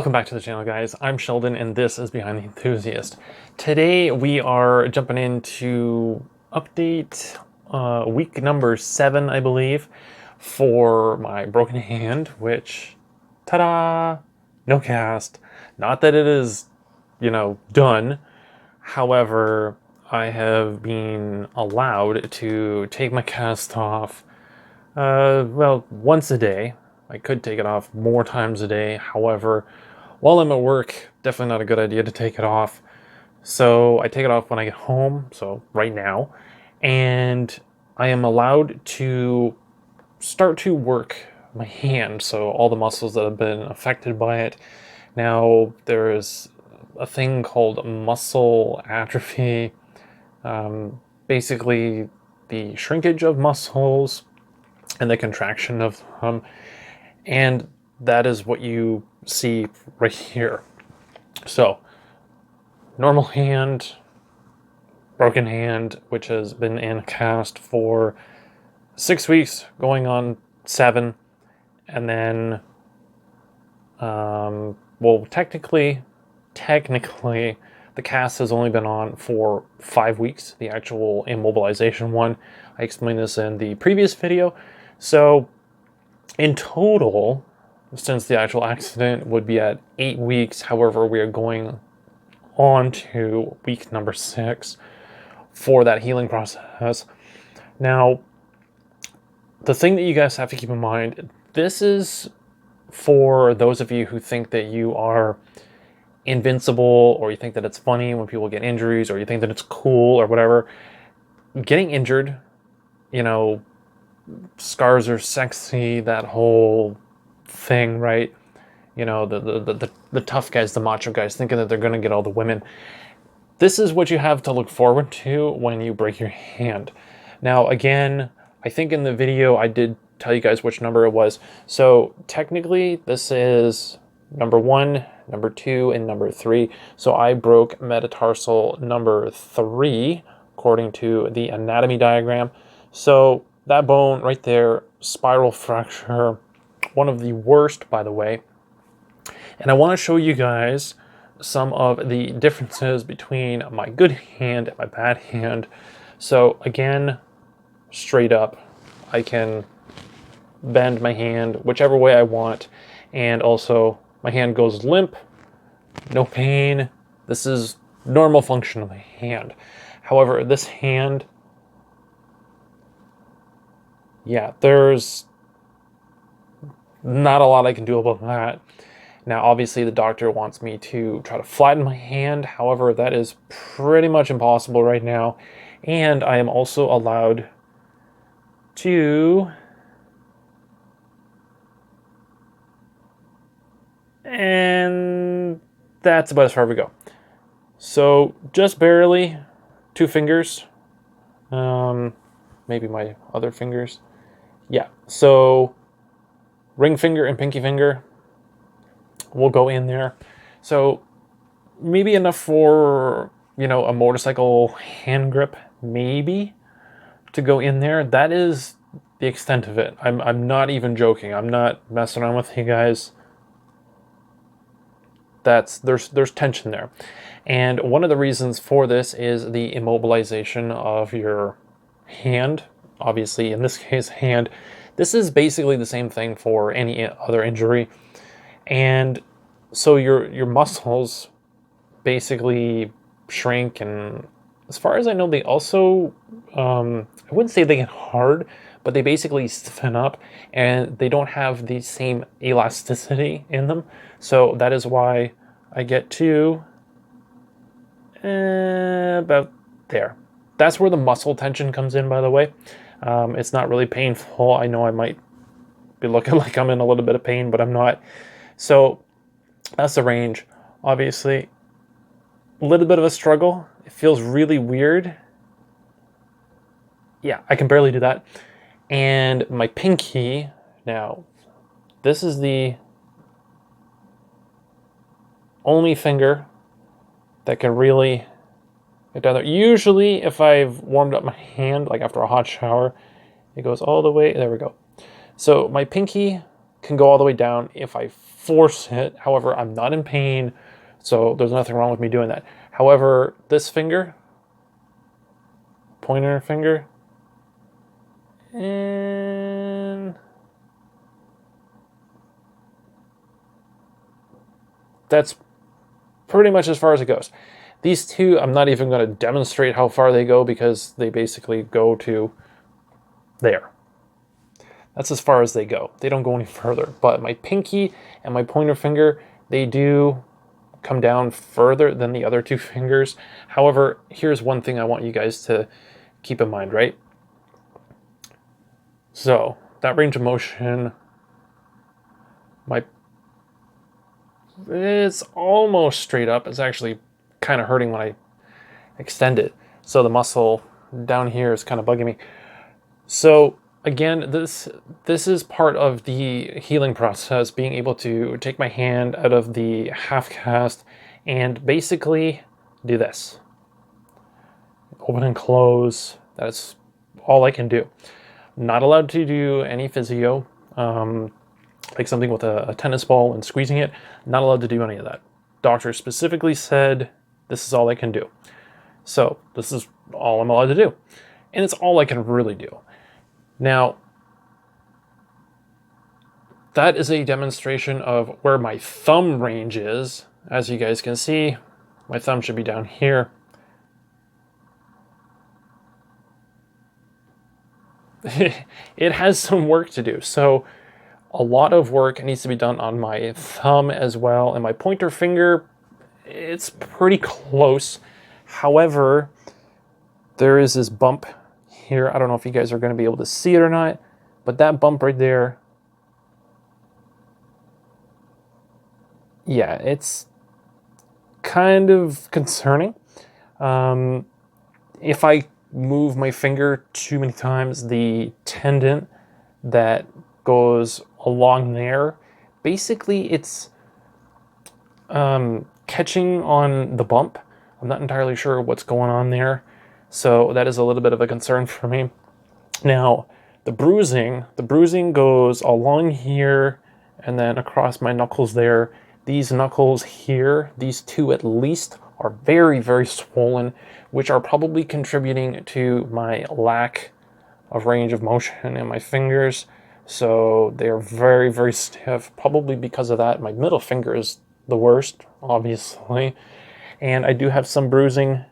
Welcome back to the channel, guys. I'm Sheldon and this is Behind the Enthusiast. Today we are jumping into update week number 7, I believe, for my broken hand, which, ta-da, no cast. Not that it is, done. However, I have been allowed to take my cast off, once a day. I could take it off more times a day. However, while I'm at work, definitely not a good idea to take it off. So I take it off when I get home, so right now. And I am allowed to start to work my hand, so all the muscles that have been affected by it. Now, there is a thing called muscle atrophy. Basically, the shrinkage of muscles and the contraction of them. And that is what you see right here. So, normal hand, broken hand, which has been in a cast for 6 weeks, going on 7. And then, technically, the cast has only been on for 5 weeks, the actual immobilization one. I explained this in the previous video. So, in total, since the actual accident would be at 8 weeks, however, we are going on to week number 6 for that healing process. Now, the thing that you guys have to keep in mind, this is for those of you who think that you are invincible, or you think that it's funny when people get injuries, or you think that it's cool or whatever. Getting injured, scars are sexy, that whole thing, right? The tough guys, the macho guys, thinking that they're going to get all the women. This is what you have to look forward to when you break your hand. Now, again, I think in the video I did tell you guys which number it was. So technically, this is number 1, number 2, and number 3. So I broke metatarsal number 3, according to the anatomy diagram. So that bone right there, spiral fracture, one of the worst, by the way. And I want to show you guys some of the differences between my good hand and my bad hand. So again, straight up, I can bend my hand whichever way I want. And also, my hand goes limp, no pain. This is normal function of my hand. However, this hand, yeah, there's not a lot I can do about that. Now, obviously, the doctor wants me to try to flatten my hand. However, that is pretty much impossible right now. And I am also allowed to... And that's about as far as we go. So, just barely 2 fingers. Maybe my other fingers. Yeah, so ring finger and pinky finger will go in there. So maybe enough for, a motorcycle hand grip, maybe, to go in there. That is the extent of it. I'm not even joking. I'm not messing around with you guys. There's tension there. And one of the reasons for this is the immobilization of your hand. Obviously, in this case, hand. This is basically the same thing for any other injury. And so your muscles basically shrink, and as far as I know, they also, I wouldn't say they get hard, but they basically stiffen up, and they don't have the same elasticity in them. So that is why I get to about there. That's where the muscle tension comes in, by the way. It's not really painful. I know I might be looking like I'm in a little bit of pain, but I'm not. So that's the range. Obviously, a little bit of a struggle. It feels really weird. Yeah, I can barely do that. And my pinky, now, this is the only finger that can really get down there. Usually, if I've warmed up my hand, like after a hot shower, it goes all the way, there we go. So my pinky can go all the way down if I force it. However, I'm not in pain, so there's nothing wrong with me doing that. However, this finger, pointer finger, and that's pretty much as far as it goes. These two, I'm not even going to demonstrate how far they go because they basically go to there. That's as far as they go. They don't go any further. But my pinky and my pointer finger, they do come down further than the other two fingers. However, here's one thing I want you guys to keep in mind, right? So that range of motion, it's almost straight up. It's actually kind of hurting when I extend it. So the muscle down here is kind of bugging me. So again, this is part of the healing process, being able to take my hand out of the half cast and basically do this. Open and close. That's all I can do. Not allowed to do any physio, like something with a tennis ball and squeezing it. Not allowed to do any of that. Doctor specifically said this is all I can do. So this is all I'm allowed to do. And it's all I can really do. Now, that is a demonstration of where my thumb range is. As you guys can see, my thumb should be down here. It has some work to do. So a lot of work needs to be done on my thumb as well. And my pointer finger, it's pretty close. However, there is this bump here. I don't know if you guys are going to be able to see it or not, but that bump right there, yeah, it's kind of concerning. If I move my finger too many times, the tendon that goes along there, basically it's catching on the bump. I'm not entirely sure what's going on there. So that is a little bit of a concern for me. Now, the bruising goes along here and then across my knuckles there. These knuckles here, these two at least, are very, very swollen, which are probably contributing to my lack of range of motion in my fingers. So they're very, very stiff, probably because of that. My middle finger is the worst, obviously. And I do have some bruising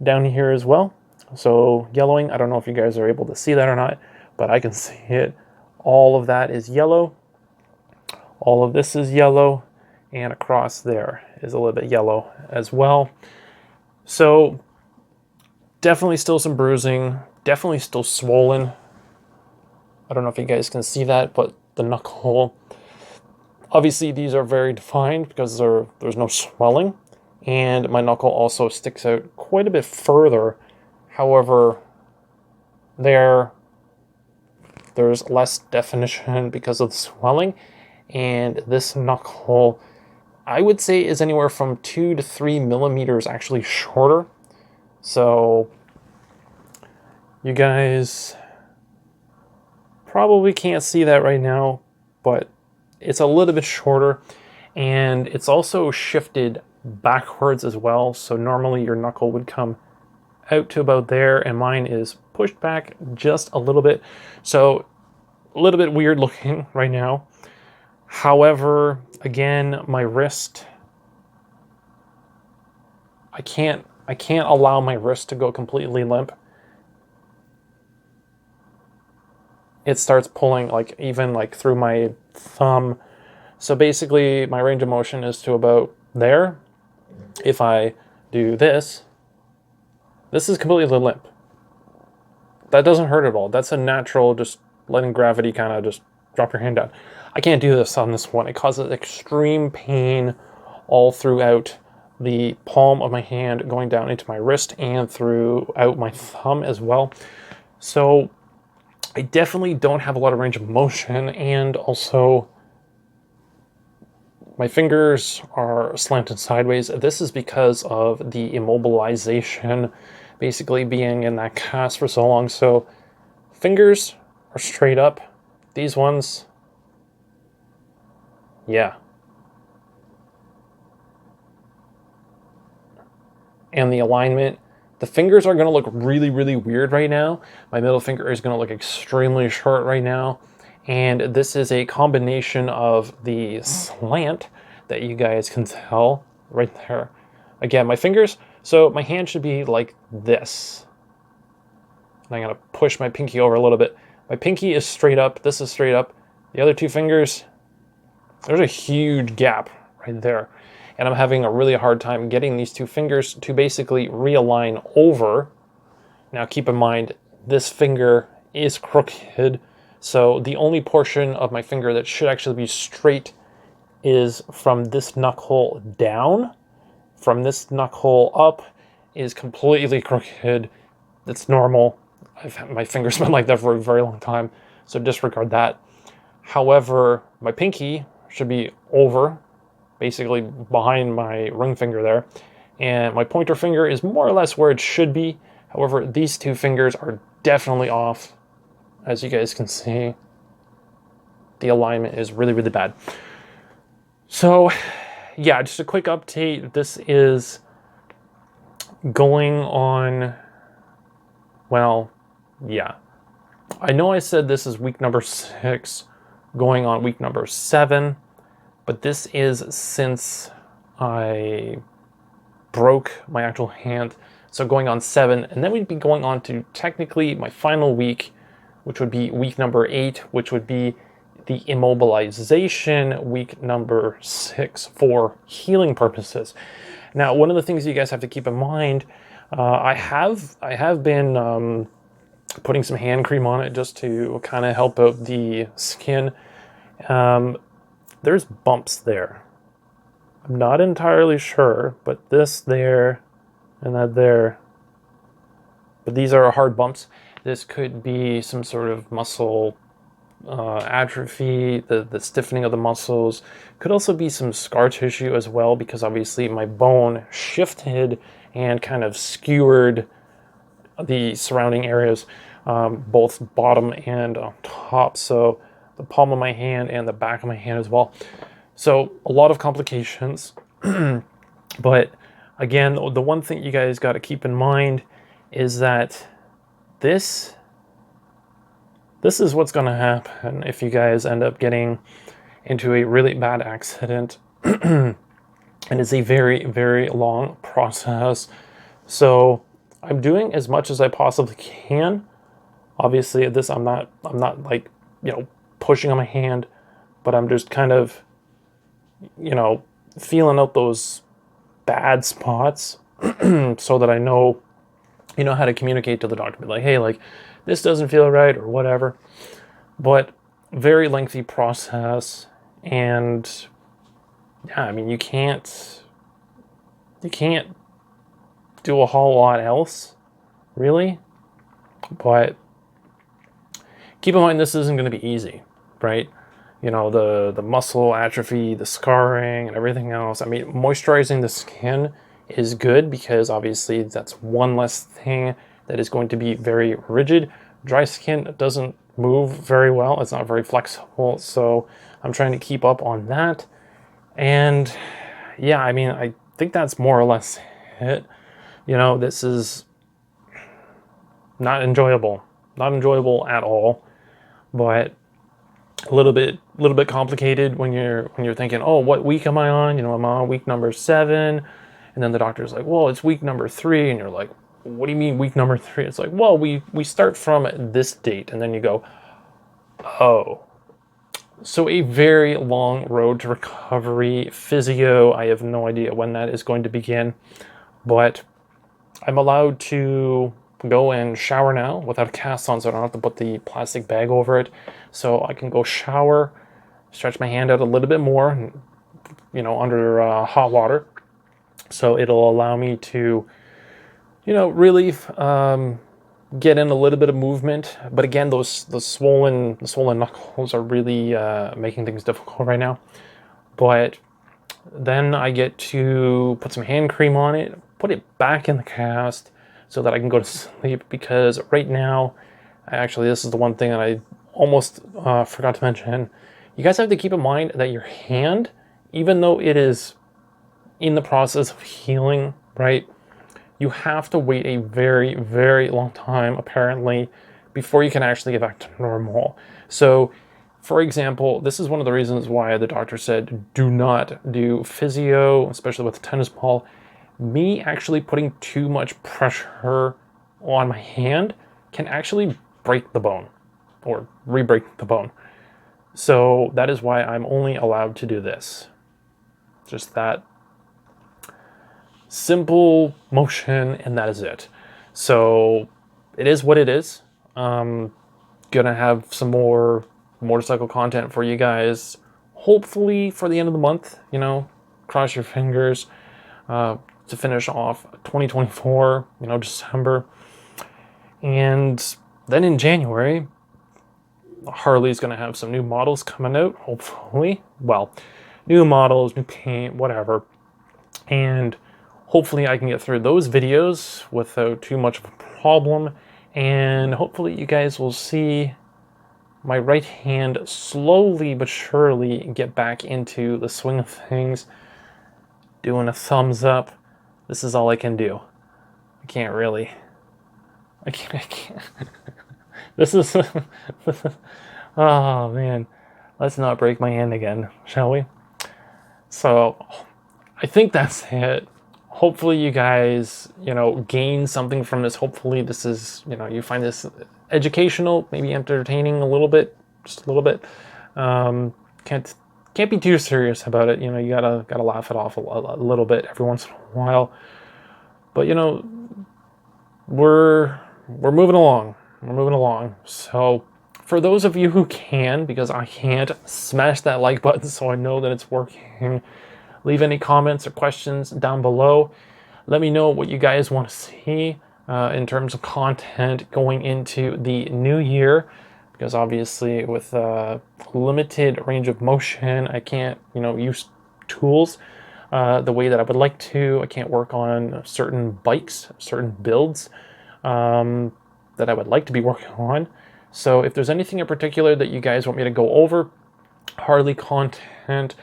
down here as well. So yellowing, I don't know if you guys are able to see that or not, but I can see it. All of that is yellow. All of this is yellow. And across there is a little bit yellow as well. So definitely still some bruising, definitely still swollen. I don't know if you guys can see that, but the knuckle, obviously these are very defined because there's no swelling. And my knuckle also sticks out quite a bit further. However, there's less definition because of the swelling. And this knuckle, I would say, is anywhere from 2 to 3 millimeters actually shorter. So you guys probably can't see that right now, but it's a little bit shorter, and it's also shifted backwards as well. So normally your knuckle would come out to about there, and mine is pushed back just a little bit. So a little bit weird looking right now. However, again, my wrist, I can't allow my wrist to go completely limp. It starts pulling even through my thumb. So basically my range of motion is to about there. If I do this is completely limp. That doesn't hurt at all. That's a natural, just letting gravity kind of just drop your hand down. I can't do this on this one. It causes extreme pain all throughout the palm of my hand, going down into my wrist and throughout my thumb as well. So I definitely don't have a lot of range of motion, and also my fingers are slanted sideways. This is because of the immobilization, basically being in that cast for so long. So fingers are straight up. These ones, yeah, and the alignment. The fingers are going to look really, really weird right now. My middle finger is going to look extremely short right now. And this is a combination of the slant that you guys can tell right there. Again, my fingers, so my hand should be like this. And I'm going to push my pinky over a little bit. My pinky is straight up. This is straight up. The other two fingers, there's a huge gap right there. And I'm having a really hard time getting these two fingers to basically realign over. Now keep in mind, this finger is crooked, so the only portion of my finger that should actually be straight is from this knuckle down. From this knuckle up is completely crooked. That's normal. I've had my fingers been like that for a very long time, so disregard that. However, my pinky should be over, basically behind my ring finger there. And my pointer finger is more or less where it should be. However, these two fingers are definitely off. As you guys can see, the alignment is really, really bad. So yeah, just a quick update. This is going on, well, yeah. I know I said this is week number 6, going on week number 7. But this is since I broke my actual hand. So going on 7, and then we'd be going on to technically my final week, which would be week number 8, which would be the immobilization, week number 6 for healing purposes. Now, one of the things you guys have to keep in mind, I have been putting some hand cream on it just to kind of help out the skin. There's bumps there. I'm not entirely sure, but this there and that there. But these are hard bumps. This could be some sort of muscle atrophy, the stiffening of the muscles. Could also be some scar tissue as well, because obviously my bone shifted and kind of skewered the surrounding areas, both bottom and top. So the palm of my hand and the back of my hand as well. So a lot of complications. But again, the one thing you guys got to keep in mind is that this is what's going to happen if you guys end up getting into a really bad accident. And it's a very, very long process. So I'm doing as much as I possibly can. Obviously, this I'm not like, pushing on my hand, but I'm just kind of, feeling out those bad spots so that I know, how to communicate to the doctor. Be like, hey, like, this doesn't feel right or whatever. But very lengthy process. And yeah, I mean, you can't do a whole lot else, really. But keep in mind, this isn't going to be easy, right? The muscle atrophy, the scarring, and everything else. I mean, moisturizing the skin is good because obviously that's one less thing that is going to be very rigid. Dry skin doesn't move very well. It's not very flexible. So I'm trying to keep up on that. And yeah, I mean, I think that's more or less it. This is not enjoyable. Not enjoyable at all. But a little bit complicated when you're thinking, oh, what week am I on? I'm on week number 7, and then the doctor's like, well, it's week number 3, and you're like, what do you mean week number 3? It's like, well, we start from this date, and then you go, oh. So a very long road to recovery. Physio, I have no idea when that is going to begin, but I'm allowed to go and shower now without a cast on, so I don't have to put the plastic bag over it. So I can go shower, stretch my hand out a little bit more, under hot water. So it'll allow me to, really get in a little bit of movement. But again, the swollen knuckles are really making things difficult right now. But then I get to put some hand cream on it, put it back in the cast, so that I can go to sleep, because right now, actually, this is the one thing that I almost forgot to mention. You guys have to keep in mind that your hand, even though it is in the process of healing, right, you have to wait a very, very long time, apparently, before you can actually get back to normal. So, for example, this is one of the reasons why the doctor said do not do physio, especially with a tennis ball. Me actually putting too much pressure on my hand can actually break the bone or re-break the bone. So that is why I'm only allowed to do this. Just that simple motion, and that is it. So it is what it is. Gonna have some more motorcycle content for you guys, hopefully for the end of the month, you know, cross your fingers, to finish off 2024, you know, December. And then in January, Harley's going to have some new models coming out, hopefully. Well, new models, new paint, whatever. And hopefully I can get through those videos without too much of a problem. And hopefully you guys will see my right hand slowly but surely get back into the swing of things. Doing a thumbs up. This is all I can do. I can't really. I can't. This is. Oh man. Let's not break my hand again, shall we? So, I think that's it. Hopefully you guys, you know, gain something from this. Hopefully this is, you know, you find this educational, maybe entertaining a little bit, just a little bit. Can't be too serious about it. You know, you gotta laugh it off a little bit every once in a while. But you know, we're moving along. We're moving along. So for those of you who can, because I can't, smash that like button so I know that it's working. Leave any comments or questions down below. Let me know what you guys want to see in terms of content going into the new year. Because obviously with limited range of motion, I can't, you know, use tools the way that I would like to. I can't work on certain bikes, certain builds that I would like to be working on. So if there's anything in particular that you guys want me to go over, Harley content,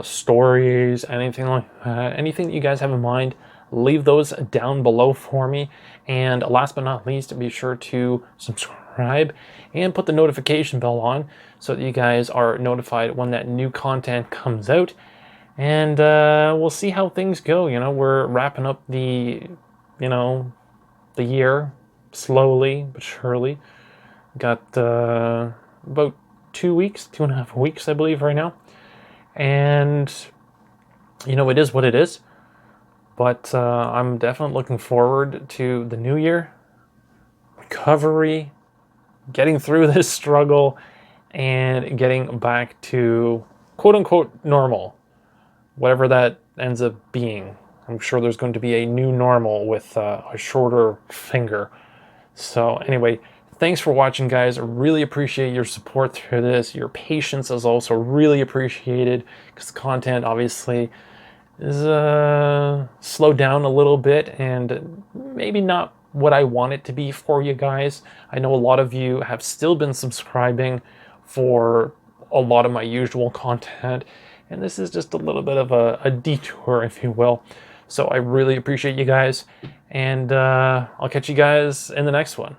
stories, anything like that, anything that you guys have in mind, leave those down below for me. And last but not least, be sure to subscribe and put the notification bell on so that you guys are notified when that new content comes out. And we'll see how things go. You know, we're wrapping up the year slowly but surely. Got about 2.5 weeks, I believe, right now. And, you know, it is what it is. But I'm definitely looking forward to the new year, recovery, getting through this struggle, and getting back to quote-unquote normal, whatever that ends up being. I'm sure there's going to be a new normal with a shorter finger. So anyway, thanks for watching, guys. I really appreciate your support through this. Your patience is also really appreciated because the content obviously is slowed down a little bit and maybe not what I want it to be for you guys. I know a lot of you have still been subscribing for a lot of my usual content, and this is just a little bit of a detour, if you will. So I really appreciate you guys, and I'll catch you guys in the next one.